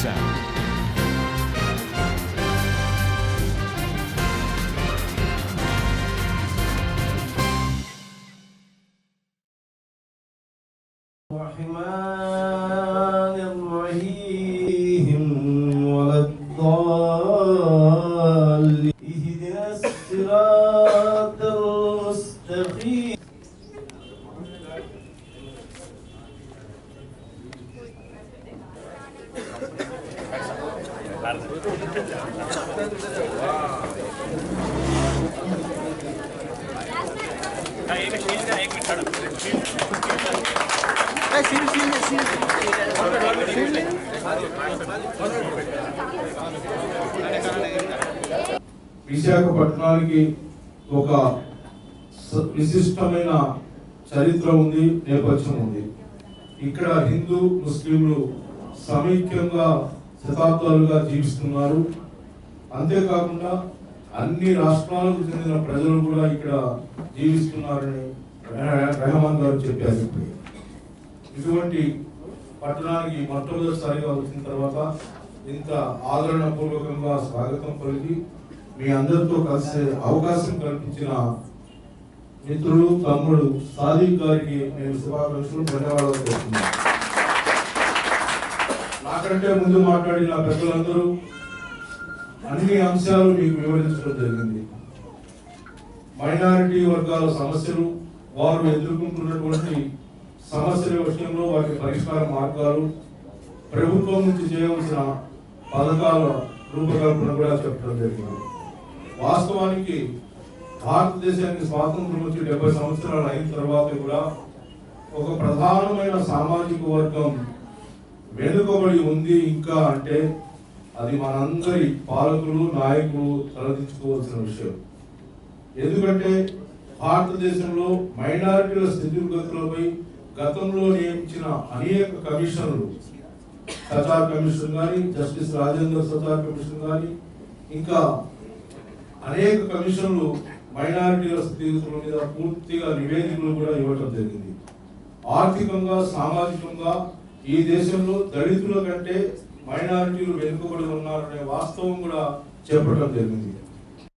sound. الرحمن الرحيم ولا الضالين اهدنا الصراط المستقيم విశాఖపట్నానికి ఒక విశిష్టమైన చరిత్ర ఉంది, నేపథ్యం ఉంది. ఇక్కడ హిందూ ముస్లింలు సమైక్యంగా శతాబ్దాలుగా జీవిస్తున్నారు. అంతేకాకుండా అన్ని రాష్ట్రాలకు చెందిన ప్రజలు కూడా ఇక్కడ జీవిస్తున్నారని రెహమాన్ గారు చెప్పారు. ఇటువంటి పట్టణానికి మొట్టమొదటిసారిగా వచ్చిన తర్వాత ఇంత ఆదరణ పూర్వకంగా స్వాగతం పలికి మీ అందరితో కలిసే అవకాశం కల్పించిన మిత్రులు తమ్ముడు సాదిక్ గారికి నేను శుభాకాంక్షలు ధన్యవాదాలు చేస్తున్నాను. నాకంటే ముందు మాట్లాడిన పెద్దలందరూ అన్ని అంశాలు మీకు వివరించడం జరిగింది. మైనారిటీ వర్గాల సమస్యలు, వారు ఎదుర్కొంటున్నటువంటి సమస్యల విషయంలో వాటి పరిష్కార మార్గాలు, ప్రభుత్వం నుంచి చేయవలసిన పథకాల రూపకల్పన కూడా చెప్పడం జరిగింది. వాస్తవానికి భారతదేశానికి స్వాతంత్రం వచ్చి 70 సంవత్సరాలు అయిన తర్వాత కూడా ఒక ప్రధానమైన సామాజిక వర్గం వెనుకబడి ఉంది ఇంకా అంటే అది మనందరి పాలకులు, నాయకులు తలదించుకోవాల్సిన విషయం. ఎందుకంటే భారతదేశంలో మైనారిటీల స్థితిగతులపై గతంలో నియమించిన అనేక కమిషన్లు, సచార్ కమిషన్ కానీ, జస్టిస్ రాజేంద్ర సచార్ కమిషన్ కానీ, ఇంకా అనేక కమిషన్లు మైనారిటీల స్థితిగతుల మీద పూర్తిగా నివేదికలు కూడా ఇవ్వడం జరిగింది. ఆర్థికంగా, సామాజికంగా ఈ దేశంలో దళితుల కంటే మైనారిటీలు వెనుకబడి ఉన్నారనే వాస్తవం కూడా చెప్పడం జరిగింది.